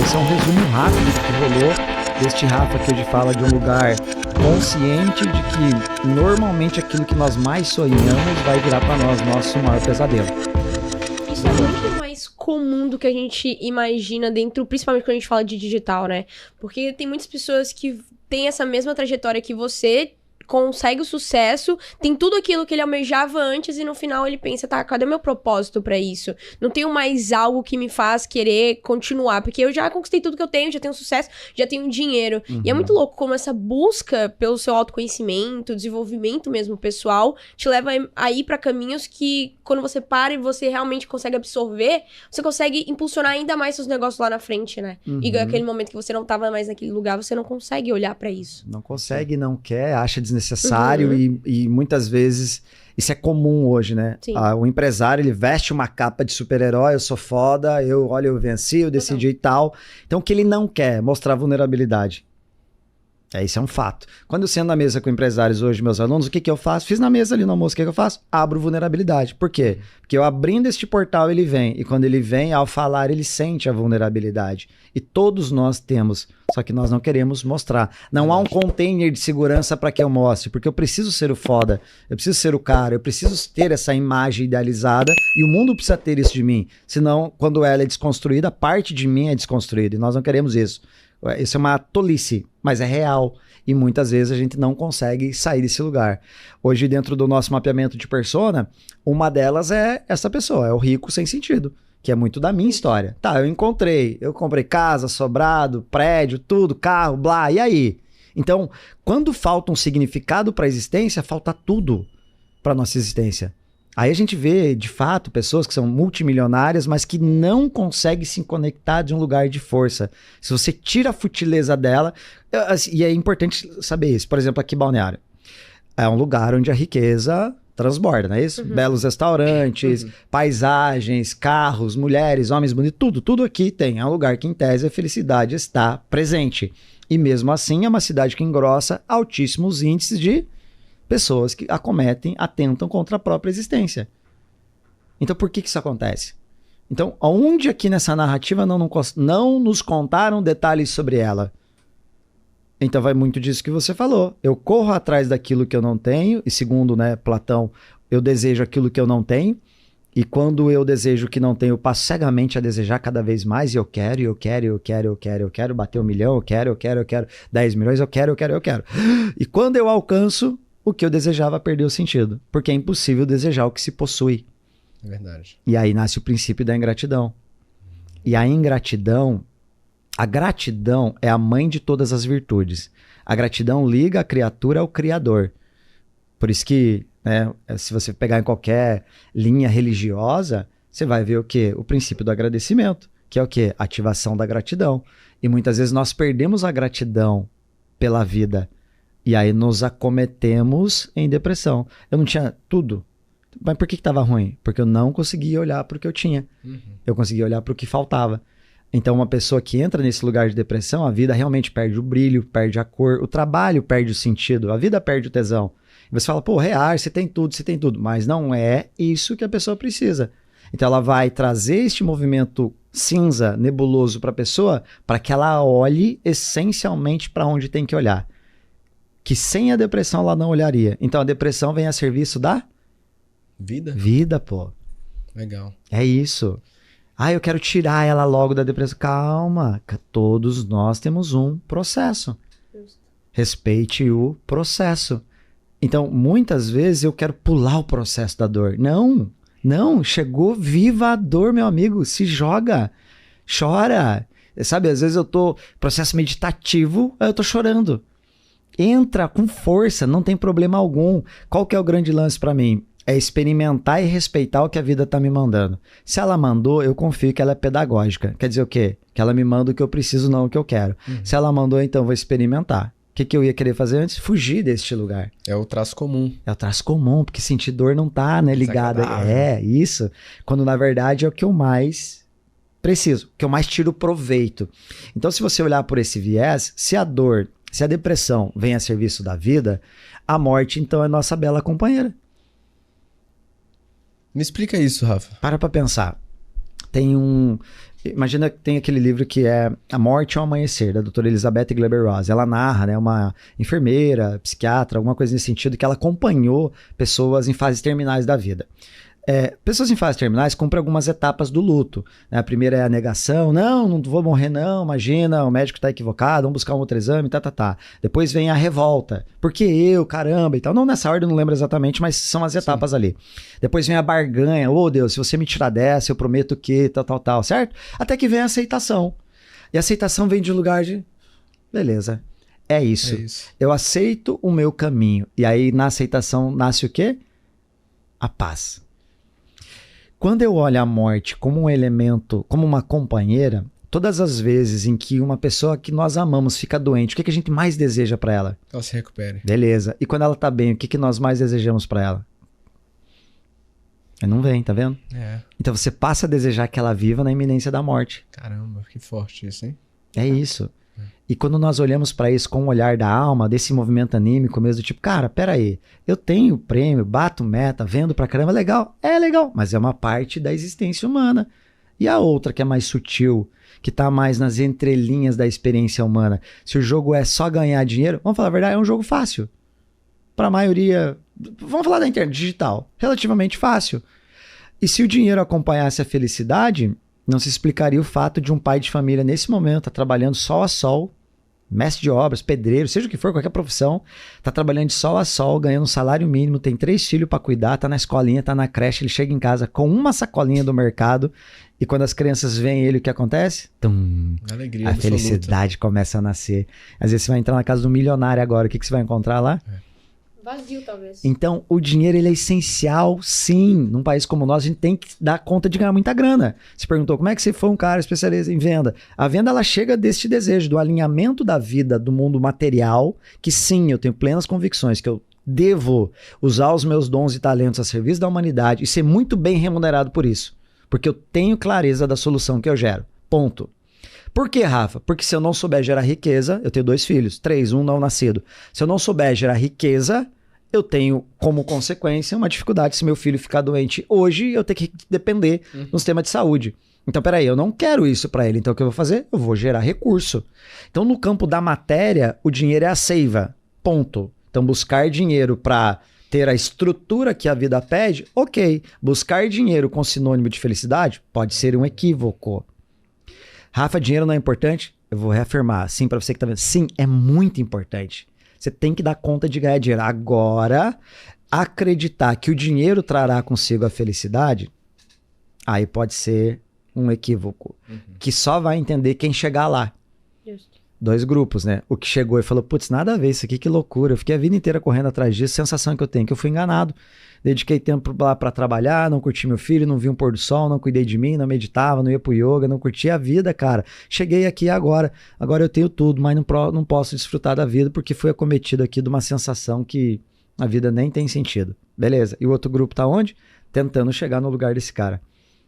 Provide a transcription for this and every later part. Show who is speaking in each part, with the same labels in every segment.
Speaker 1: esse é um resumo rápido do que rolou deste Rafa que hoje fala de um lugar consciente de que normalmente aquilo que nós mais sonhamos vai virar para nós nosso maior pesadelo.
Speaker 2: Isso é muito mais comum do que a gente imagina dentro, principalmente quando a gente fala de digital, né? Porque tem muitas pessoas que têm essa mesma trajetória que você, consegue o sucesso, tem tudo aquilo que ele almejava antes e no final ele pensa, tá, cadê meu propósito pra isso? Não tenho mais algo que me faz querer continuar, porque eu já conquistei tudo que eu tenho, já tenho sucesso, já tenho dinheiro. E é muito louco como essa busca pelo seu autoconhecimento, desenvolvimento mesmo pessoal, te leva a ir pra caminhos que quando você para e você realmente consegue absorver, você consegue impulsionar ainda mais seus negócios lá na frente, né? E aquele momento que você não tava mais naquele lugar, você não consegue olhar pra isso.
Speaker 1: Não consegue, não quer, acha desnecessário e muitas vezes isso é comum hoje, né? O empresário, ele veste uma capa de super-herói, eu sou foda, eu venci, eu decidi e tal. Então o que ele não quer é mostrar vulnerabilidade. Isso é um fato. Quando eu sento na mesa com empresários hoje, meus alunos, o que que eu faço? Fiz na mesa ali no almoço, o que que eu faço? Abro vulnerabilidade. Por quê? Porque eu abrindo este portal, ele vem. E quando ele vem, ao falar, ele sente a vulnerabilidade. E todos nós temos, só que nós não queremos mostrar. Não há um container de segurança para que eu mostre, porque eu preciso ser o foda, eu preciso ser o cara, eu preciso ter essa imagem idealizada e o mundo precisa ter isso de mim. Senão, quando ela é desconstruída, parte de mim é desconstruída e nós não queremos isso. Isso é uma tolice, mas é real. E muitas vezes a gente não consegue sair desse lugar. Hoje, dentro do nosso mapeamento de persona, uma delas é essa pessoa, é o rico sem sentido, que é muito da minha história. Tá, eu comprei casa, sobrado, prédio, tudo, carro, blá, e aí? Então, quando falta um significado para a existência, falta tudo para nossa existência. Aí a gente vê, de fato, pessoas que são multimilionárias, mas que não conseguem se conectar de um lugar de força. Se você tira a futileza dela, e é importante saber isso. Por exemplo, aqui Balneário. É um lugar onde a riqueza transborda, não é isso? Belos restaurantes, paisagens, carros, mulheres, homens bonitos, tudo aqui tem. É um lugar que, em tese, a felicidade está presente. E mesmo assim, é uma cidade que engrossa altíssimos índices de pessoas que atentam contra a própria existência. Então, por que isso acontece? Então, onde aqui nessa narrativa não nos contaram detalhes sobre ela? Então, vai muito disso que você falou. Eu corro atrás daquilo que eu não tenho, e segundo, né, Platão, eu desejo aquilo que eu não tenho, e quando eu desejo o que não tenho, eu passo cegamente a desejar cada vez mais, e eu quero bater 1 milhão, eu quero 10 milhões, eu quero. E quando eu alcanço, o que eu desejava perdeu o sentido, porque é impossível desejar o que se possui.
Speaker 3: É verdade.
Speaker 1: E aí nasce o princípio da ingratidão. E a gratidão é a mãe de todas as virtudes. A gratidão liga a criatura ao Criador. Por isso que, né, se você pegar em qualquer linha religiosa, você vai ver o quê? O princípio do agradecimento, que é o quê? Ativação da gratidão. E muitas vezes nós perdemos a gratidão pela vida. E aí nos acometemos em depressão. Eu não tinha tudo. Mas por que estava ruim? Porque eu não conseguia olhar para o que eu tinha. Eu conseguia olhar para o que faltava. Então uma pessoa que entra nesse lugar de depressão, a vida realmente perde o brilho, perde a cor, o trabalho perde o sentido, a vida perde o tesão. E você fala, pô, reais, você tem tudo. Mas não é isso que a pessoa precisa. Então ela vai trazer este movimento cinza, nebuloso para a pessoa, para que ela olhe essencialmente para onde tem que olhar. Que sem a depressão ela não olharia. Então a depressão vem a serviço da
Speaker 3: vida?
Speaker 1: Vida, pô.
Speaker 3: Legal.
Speaker 1: É isso. Eu quero tirar ela logo da depressão. Calma, todos nós temos um processo. Respeite o processo. Então, muitas vezes eu quero pular o processo da dor. Não, chegou, viva a dor, meu amigo. Se joga, chora. Sabe, às vezes eu tô processo meditativo, eu tô chorando. Entra com força, não tem problema algum. Qual que é o grande lance para mim? É experimentar e respeitar o que a vida tá me mandando. Se ela mandou, eu confio que ela é pedagógica. Quer dizer o quê? Que ela me manda o que eu preciso, não o que eu quero. Se ela mandou, então eu vou experimentar. O que eu ia querer fazer antes? Fugir deste lugar.
Speaker 3: É o traço comum.
Speaker 1: É o traço comum, porque sentir dor não tá, né, ligado. É, isso. Quando na verdade é o que eu mais preciso, o que eu mais tiro proveito. Então se você olhar por esse viés, se a depressão vem a serviço da vida, a morte então é nossa bela companheira.
Speaker 3: Me explica isso, Rafa.
Speaker 1: Para pensar. Tem imagina que tem aquele livro que é A Morte ao Amanhecer, da doutora Elizabeth Kubler-Ross. Ela narra, né, uma enfermeira, psiquiatra, alguma coisa nesse sentido, que ela acompanhou pessoas em fases terminais da vida. Pessoas em fases terminais cumprem algumas etapas do luto, né? A primeira é a negação, não vou morrer não, imagina, o médico tá equivocado, vamos buscar um outro exame, tá. Depois vem a revolta, porque eu, caramba e tal, não nessa ordem, não lembro exatamente, mas são as etapas ali. Depois vem a barganha, Deus, se você me tirar dessa, eu prometo que tal, certo? Até que vem a aceitação, e a aceitação vem de um lugar de, beleza, é isso, eu aceito o meu caminho, e aí na aceitação nasce o quê? A paz. Quando eu olho a morte como um elemento, como uma companheira, todas as vezes em que uma pessoa que nós amamos fica doente, o que a gente mais deseja pra ela?
Speaker 3: Ela se recupere.
Speaker 1: Beleza. E quando ela tá bem, o que nós mais desejamos pra ela? Não vem, tá vendo? Então você passa a desejar que ela viva na iminência da morte.
Speaker 3: Caramba, que forte isso, hein?
Speaker 1: É isso. E quando nós olhamos para isso com o olhar da alma, desse movimento anímico mesmo, tipo, cara, peraí, eu tenho prêmio, bato meta, vendo pra caramba, legal, mas é uma parte da existência humana. E a outra que é mais sutil, que tá mais nas entrelinhas da experiência humana, se o jogo é só ganhar dinheiro, vamos falar a verdade, é um jogo fácil. Pra maioria, vamos falar da internet digital, relativamente fácil. E se o dinheiro acompanhasse a felicidade, não se explicaria o fato de um pai de família nesse momento tá trabalhando sol a sol, mestre de obras, pedreiro, seja o que for, qualquer profissão, tá trabalhando de sol a sol, ganhando um salário mínimo, tem 3 filhos para cuidar, tá na escolinha, tá na creche, ele chega em casa com uma sacolinha do mercado e quando as crianças veem ele, o que acontece?
Speaker 3: Alegria
Speaker 1: a felicidade começa a nascer. Às vezes você vai entrar na casa do milionário agora, o que você vai encontrar lá?
Speaker 2: Vazio, talvez.
Speaker 1: Então, o dinheiro, ele é essencial, sim. Num país como o nosso, a gente tem que dar conta de ganhar muita grana. Você perguntou, como é que você foi um cara especialista em venda? A venda, ela chega deste desejo, do alinhamento da vida, do mundo material, que sim, eu tenho plenas convicções que eu devo usar os meus dons e talentos a serviço da humanidade e ser muito bem remunerado por isso. Porque eu tenho clareza da solução que eu gero. Ponto. Por que, Rafa? Porque se eu não souber gerar riqueza, eu tenho 2 filhos, 3, um não nascido. Se eu não souber gerar riqueza, eu tenho, como consequência, uma dificuldade. Se meu filho ficar doente hoje, eu tenho que depender do sistema de saúde. Então, peraí, eu não quero isso para ele. Então, o que eu vou fazer? Eu vou gerar recurso. Então, no campo da matéria, o dinheiro é a seiva. Ponto. Então, buscar dinheiro para ter a estrutura que a vida pede, ok. Buscar dinheiro com sinônimo de felicidade pode ser um equívoco. Rafa, dinheiro não é importante? Eu vou reafirmar. Sim, para você que tá vendo. Sim, é muito importante. Você tem que dar conta de ganhar dinheiro. Agora, acreditar que o dinheiro trará consigo a felicidade, aí pode ser um equívoco. Que só vai entender quem chegar lá.
Speaker 2: Justo.
Speaker 1: 2 grupos, né? O que chegou e falou, putz, nada a ver isso aqui, que loucura. Eu fiquei a vida inteira correndo atrás disso. Sensação que eu tenho, que eu fui enganado. Dediquei tempo lá pra trabalhar, não curti meu filho, não vi um pôr do sol, não cuidei de mim, não meditava, não ia pro yoga, não curtia a vida, cara. Cheguei aqui agora eu tenho tudo, mas não posso desfrutar da vida porque fui acometido aqui de uma sensação que a vida nem tem sentido. Beleza, e o outro grupo tá onde? Tentando chegar no lugar desse cara.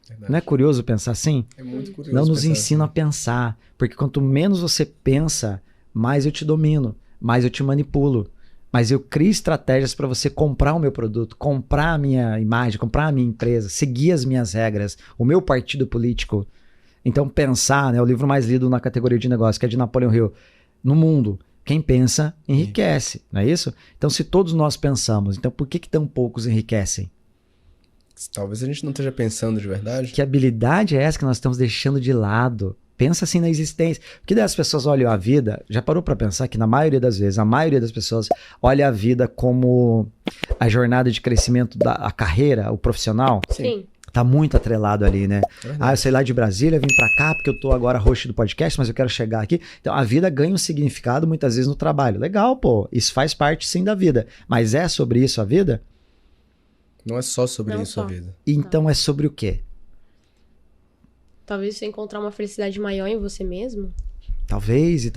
Speaker 1: Verdade. Não é curioso pensar assim?
Speaker 3: É muito curioso.
Speaker 1: Não nos ensina assim a pensar, porque quanto menos você pensa, mais eu te domino, mais eu te manipulo. Mas eu crio estratégias para você comprar o meu produto, comprar a minha imagem, comprar a minha empresa, seguir as minhas regras, o meu partido político. Então pensar, né, o livro mais lido na categoria de negócio, que é de Napoleon Hill, no mundo, quem pensa enriquece, não é isso? Então se todos nós pensamos, então por que tão poucos enriquecem?
Speaker 3: Talvez a gente não esteja pensando de verdade.
Speaker 1: Que habilidade é essa que nós estamos deixando de lado? Pensa assim na existência. Porque daí as pessoas olham a vida, já parou para pensar que na maioria das vezes, a maioria das pessoas olha a vida como a jornada de crescimento da carreira, o profissional?
Speaker 2: Sim.
Speaker 1: Tá muito atrelado ali, né? Eu saí lá de Brasília, vim pra cá porque eu tô agora host do podcast, mas eu quero chegar aqui. Então a vida ganha um significado muitas vezes no trabalho. Legal, pô, isso faz parte sim da vida. Mas é sobre isso a vida?
Speaker 3: Não é só sobre isso a vida.
Speaker 1: Então é sobre o quê?
Speaker 2: Talvez você encontrar uma felicidade maior em você mesmo.
Speaker 1: Talvez,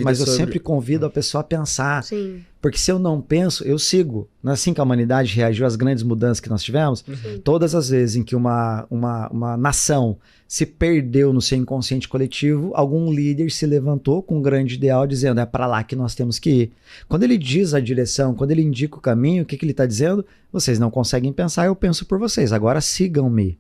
Speaker 1: mas eu sempre convido a pessoa a pensar.
Speaker 2: Sim.
Speaker 1: Porque se eu não penso, eu sigo. Não é assim que a humanidade reagiu às grandes mudanças que nós tivemos? Todas as vezes em que uma nação se perdeu no seu inconsciente coletivo, algum líder se levantou com um grande ideal dizendo, é para lá que nós temos que ir. Quando ele diz a direção, quando ele indica o caminho, o que ele está dizendo? Vocês não conseguem pensar, eu penso por vocês, agora sigam-me.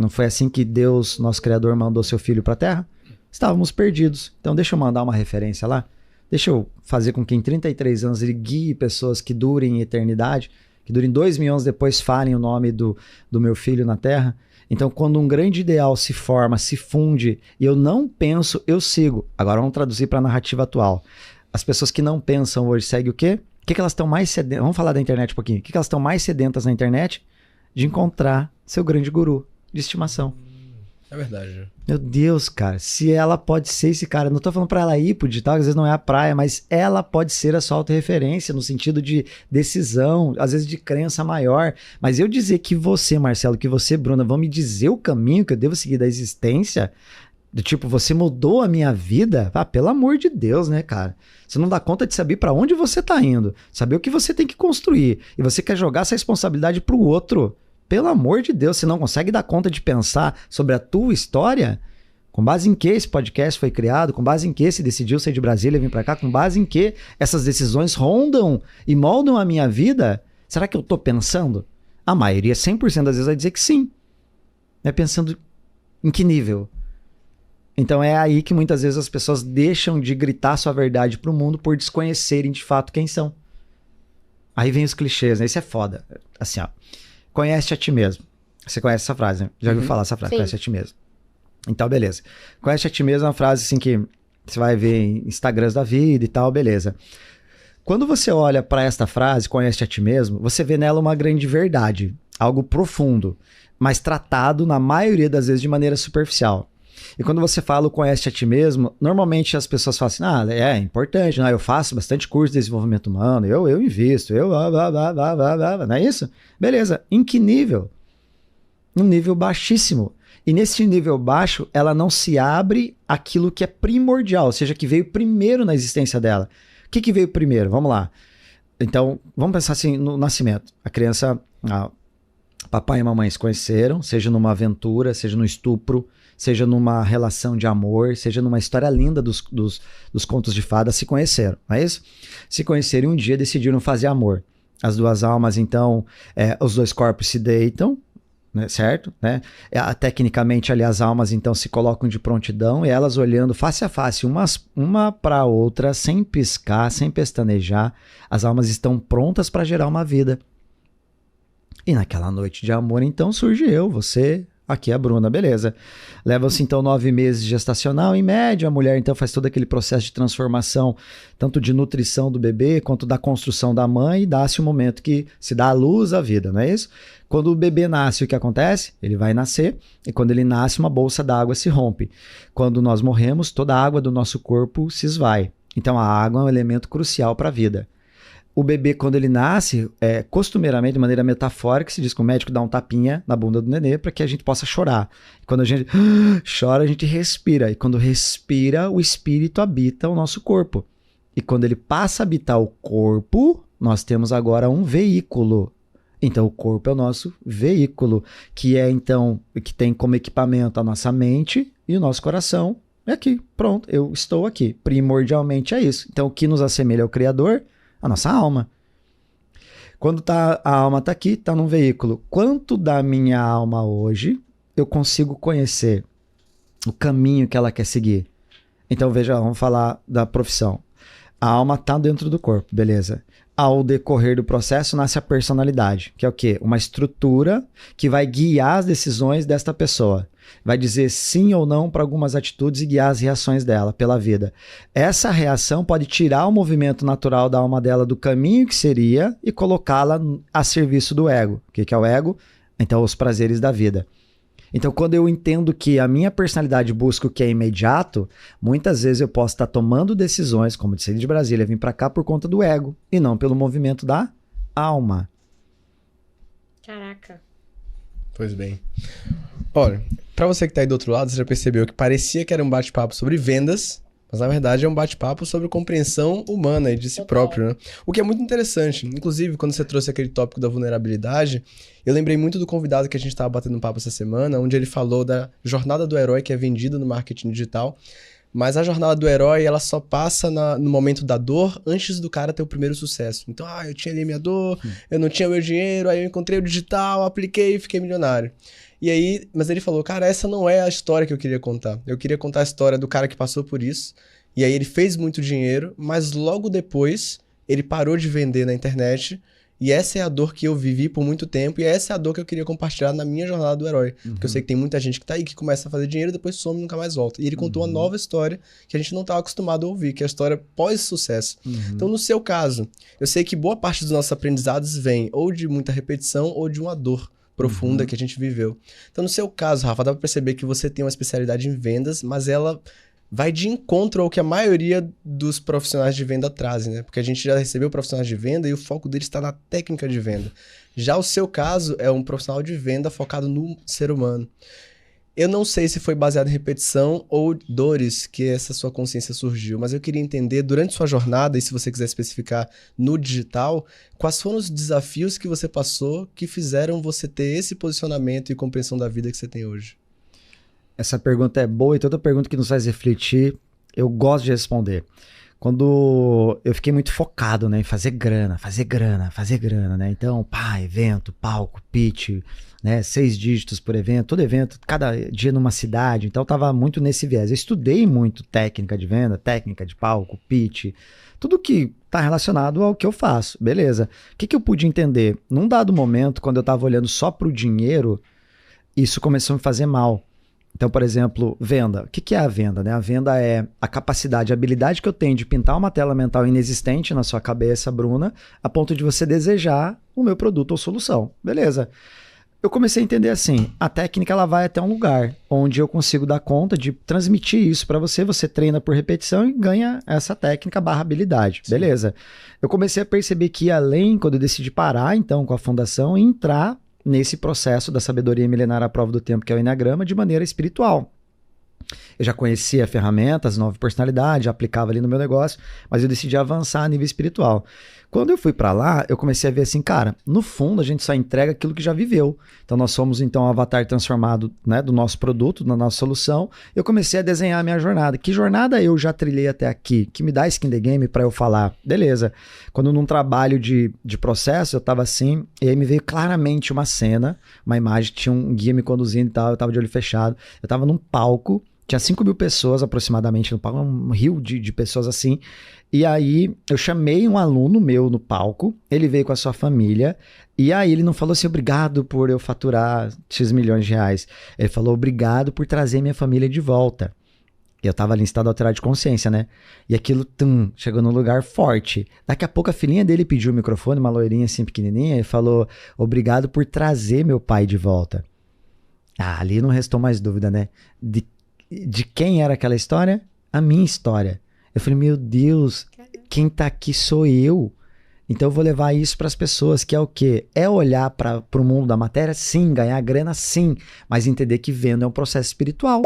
Speaker 1: Não foi assim que Deus, nosso Criador, mandou seu Filho para a Terra? Estávamos perdidos. Então deixa eu mandar uma referência lá. Deixa eu fazer com que em 33 anos ele guie pessoas que durem em eternidade, que durem 2000 anos depois falem o nome do meu filho na Terra. Então, quando um grande ideal se forma, se funde, e eu não penso, eu sigo. Agora vamos traduzir para a narrativa atual. As pessoas que não pensam hoje seguem o quê? O que elas estão mais sedentas? Vamos falar da internet um pouquinho. O que elas estão mais sedentas na internet? De encontrar seu grande guru de estimação.
Speaker 3: É verdade.
Speaker 1: Meu Deus, cara, se ela pode ser esse cara, não tô falando pra ela ir pro digital, às vezes não é a praia, mas ela pode ser a sua autorreferência no sentido de decisão, às vezes de crença maior. Mas eu dizer que você, Marcelo, que você, Bruna, vão me dizer o caminho que eu devo seguir da existência, do tipo, você mudou a minha vida, pelo amor de Deus, né, cara? Você não dá conta de saber pra onde você tá indo, saber o que você tem que construir, e você quer jogar essa responsabilidade pro outro. Pelo amor de Deus, você não consegue dar conta de pensar sobre a tua história? Com base em que esse podcast foi criado? Com base em que se decidiu sair de Brasília e vir pra cá? Com base em que essas decisões rondam e moldam a minha vida? Será que eu tô pensando? A maioria, 100% das vezes, vai dizer que sim. É pensando em que nível? Então é aí que muitas vezes as pessoas deixam de gritar sua verdade pro mundo por desconhecerem de fato quem são. Aí vem os clichês, né? Isso é foda. Assim, ó. Conhece a ti mesmo. Você conhece essa frase, né? Já ouviu falar essa frase? Sim. Conhece a ti mesmo. Então, beleza. Conhece a ti mesmo é uma frase assim que você vai ver em Instagrams da vida e tal, beleza. Quando você olha para esta frase, conhece a ti mesmo, você vê nela uma grande verdade, algo profundo, mas tratado na maioria das vezes de maneira superficial. E quando você fala o conhece a ti mesmo, normalmente as pessoas falam assim, é importante, eu faço bastante curso de desenvolvimento humano, eu invisto, não é isso? Beleza, em que nível? Um nível baixíssimo. E nesse nível baixo, ela não se abre aquilo que é primordial, ou seja, que veio primeiro na existência dela. O que veio primeiro? Vamos lá. Então, vamos pensar assim no nascimento. A criança, papai e mamãe se conheceram, seja numa aventura, seja no estupro, seja numa relação de amor, seja numa história linda dos contos de fadas, se conheceram, não é isso? Se conheceram e um dia decidiram fazer amor. As duas almas, então, os dois corpos se deitam, né, certo? Né? Tecnicamente, ali, as almas, então, se colocam de prontidão e elas olhando face a face, uma para a outra, sem piscar, sem pestanejar, as almas estão prontas para gerar uma vida. E naquela noite de amor, então, surge você... Aqui é a Bruna, beleza. Levam-se então 9 meses gestacional, em média. A mulher então faz todo aquele processo de transformação, tanto de nutrição do bebê, quanto da construção da mãe, e dá-se um momento que se dá à luz à vida, não é isso? Quando o bebê nasce, o que acontece? Ele vai nascer, e quando ele nasce, uma bolsa d'água se rompe. Quando nós morremos, toda a água do nosso corpo se esvai. Então a água é um elemento crucial para a vida. O bebê, quando ele nasce, costumeiramente, de maneira metafórica, se diz que o médico dá um tapinha na bunda do nenê para que a gente possa chorar. E quando a gente chora, a gente respira. E quando respira, o espírito habita o nosso corpo. E quando ele passa a habitar o corpo, nós temos agora um veículo. Então, o corpo é o nosso veículo, que que tem como equipamento a nossa mente e o nosso coração. É aqui, pronto, eu estou aqui. Primordialmente é isso. Então, o que nos assemelha ao Criador? A nossa alma. Quando a alma está aqui, está num veículo. Quanto da minha alma hoje eu consigo conhecer o caminho que ela quer seguir? Então, veja, vamos falar da profissão. A alma está dentro do corpo, beleza. Ao decorrer do processo, nasce a personalidade, que é o quê? Uma estrutura que vai guiar as decisões desta pessoa. Vai dizer sim ou não para algumas atitudes e guiar as reações dela pela vida. Essa reação pode tirar o movimento natural da alma dela do caminho que seria e colocá-la a serviço do ego. O que é o ego? Então, os prazeres da vida. Então, quando eu entendo que a minha personalidade busca o que é imediato, muitas vezes eu posso estar tomando decisões, como de sair de Brasília, vir para cá por conta do ego e não pelo movimento da alma.
Speaker 2: Caraca.
Speaker 3: Pois bem. Olha, para você que tá aí do outro lado, você já percebeu que parecia que era um bate-papo sobre vendas, mas na verdade é um bate-papo sobre compreensão humana e de si próprio, né? O que é muito interessante. Inclusive, quando você trouxe aquele tópico da vulnerabilidade, eu lembrei muito do convidado que a gente estava batendo um papo essa semana, onde ele falou da jornada do herói que é vendida no marketing digital, mas a jornada do herói, ela só passa no momento da dor antes do cara ter o primeiro sucesso. Então, eu tinha ali minha dor, eu não tinha meu dinheiro, aí eu encontrei o digital, apliquei e fiquei milionário. E aí, mas ele falou, cara, essa não é a história que eu queria contar. Eu queria contar a história do cara que passou por isso. E aí ele fez muito dinheiro, mas logo depois ele parou de vender na internet. E essa é a dor que eu vivi por muito tempo. E essa é a dor que eu queria compartilhar na minha jornada do herói. Porque eu sei que tem muita gente que tá aí, que começa a fazer dinheiro, depois some e nunca mais volta. E ele contou uma nova história que a gente não estava acostumado a ouvir, que é a história pós-sucesso. Então, no seu caso, eu sei que boa parte dos nossos aprendizados vem ou de muita repetição ou de uma dor profunda que a gente viveu. Então, no seu caso, Rafa, dá pra perceber que você tem uma especialidade em vendas, mas ela vai de encontro ao que a maioria dos profissionais de venda trazem, né? Porque a gente já recebeu profissionais de venda e o foco deles está na técnica de venda. Já o seu caso é um profissional de venda focado no ser humano. Eu não sei se foi baseado em repetição ou dores que essa sua consciência surgiu, mas eu queria entender, durante sua jornada, e se você quiser especificar no digital, quais foram os desafios que você passou que fizeram você ter esse posicionamento e compreensão da vida que você tem hoje?
Speaker 1: Essa pergunta é boa e toda pergunta que nos faz refletir, eu gosto de responder. Quando eu fiquei muito focado, né, em fazer grana, né? Então, evento, palco, pitch, né, 6 dígitos por evento, todo evento, cada dia numa cidade. Então, eu tava muito nesse viés. Eu estudei muito técnica de venda, técnica de palco, pitch, tudo que tá relacionado ao que eu faço. Beleza. O que eu pude entender? Num dado momento, quando eu tava olhando só pro dinheiro, isso começou a me fazer mal. Então, por exemplo, venda. O que é a venda, né? A venda é a capacidade, a habilidade que eu tenho de pintar uma tela mental inexistente na sua cabeça, Bruna, a ponto de você desejar o meu produto ou solução. Beleza. Eu comecei a entender assim, a técnica ela vai até um lugar onde eu consigo dar conta de transmitir isso para você, você treina por repetição e ganha essa técnica / habilidade. Sim. Beleza. Eu comecei a perceber que além, quando eu decidi parar então com a fundação e entrar nesse processo da sabedoria milenar à prova do tempo, que é o Eneagrama, de maneira espiritual. Eu já conhecia ferramentas, 9 personalidades, já aplicava ali no meu negócio, mas eu decidi avançar a nível espiritual. Quando eu fui para lá, eu comecei a ver assim, cara, no fundo a gente só entrega aquilo que já viveu. Então nós somos então o avatar transformado, né, do nosso produto, da nossa solução. Eu comecei a desenhar a minha jornada. Que jornada eu já trilhei até aqui? Que me dá skin the game para eu falar? Beleza. Quando num trabalho de processo, eu tava assim, e aí me veio claramente uma cena, uma imagem, tinha um guia me conduzindo e tal, eu tava de olho fechado. Eu tava num palco, tinha 5.000 pessoas aproximadamente no palco, um rio de pessoas assim. E aí eu chamei um aluno meu no palco, ele veio com a sua família, e aí ele não falou assim, obrigado por eu faturar X milhões de reais. Ele falou, obrigado por trazer minha família de volta. Eu tava ali em estado alterado de consciência, né? E aquilo, chegou num lugar forte. Daqui a pouco a filhinha dele pediu o microfone, uma loirinha assim pequenininha, e falou, obrigado por trazer meu pai de volta. Ah, ali não restou mais dúvida, né? De quem era aquela história? A minha história. Eu falei, meu Deus, quem tá aqui sou eu. Então eu vou levar isso para as pessoas, que é o quê? É olhar para o mundo da matéria, sim, ganhar grana, sim, mas entender que venda é um processo espiritual.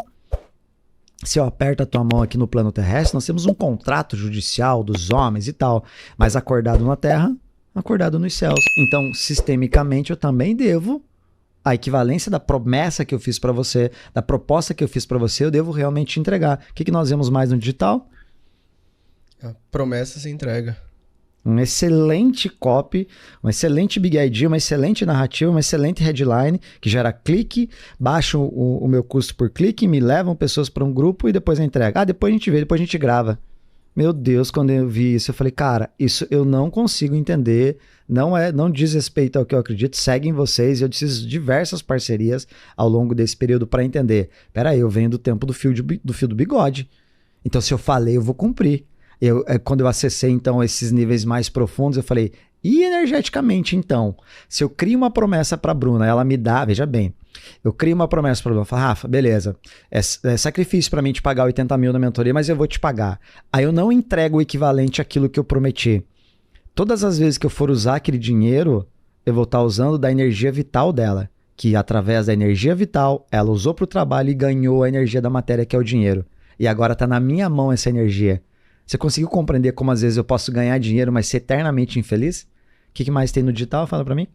Speaker 1: Se eu aperto a tua mão aqui no plano terrestre, nós temos um contrato judicial dos homens e tal, mas acordado na terra, acordado nos céus. Então, sistemicamente, eu também devo a equivalência da promessa que eu fiz para você, da proposta que eu fiz para você, eu devo realmente entregar. O que nós vemos mais no digital?
Speaker 3: A promessa se entrega.
Speaker 1: Um excelente copy, um excelente big idea, uma excelente narrativa, uma excelente headline que gera clique, baixa o meu custo por clique, me levam pessoas para um grupo e depois eu entrego. Depois a gente vê, depois a gente grava. Meu Deus, quando eu vi isso, eu falei, cara, isso eu não consigo entender, não diz respeito ao que eu acredito, seguem vocês, eu preciso de diversas parcerias ao longo desse período para entender. Peraí, eu venho do tempo do fio do bigode. Então, se eu falei, eu vou cumprir. Quando eu acessei, então, esses níveis mais profundos, eu falei, e energeticamente, então? Se eu crio uma promessa para a Bruna, ela me dá, veja bem, eu crio uma promessa para a Bruna, eu falo, Rafa, beleza, é sacrifício para mim te pagar 80 mil na mentoria, mas eu vou te pagar. Aí eu não entrego o equivalente àquilo que eu prometi. Todas as vezes que eu for usar aquele dinheiro, eu vou estar usando da energia vital dela, que através da energia vital, ela usou para o trabalho e ganhou a energia da matéria, que é o dinheiro. E agora está na minha mão essa energia. Você conseguiu compreender como às vezes eu posso ganhar dinheiro, mas ser eternamente infeliz? O que mais tem no digital? Fala pra mim.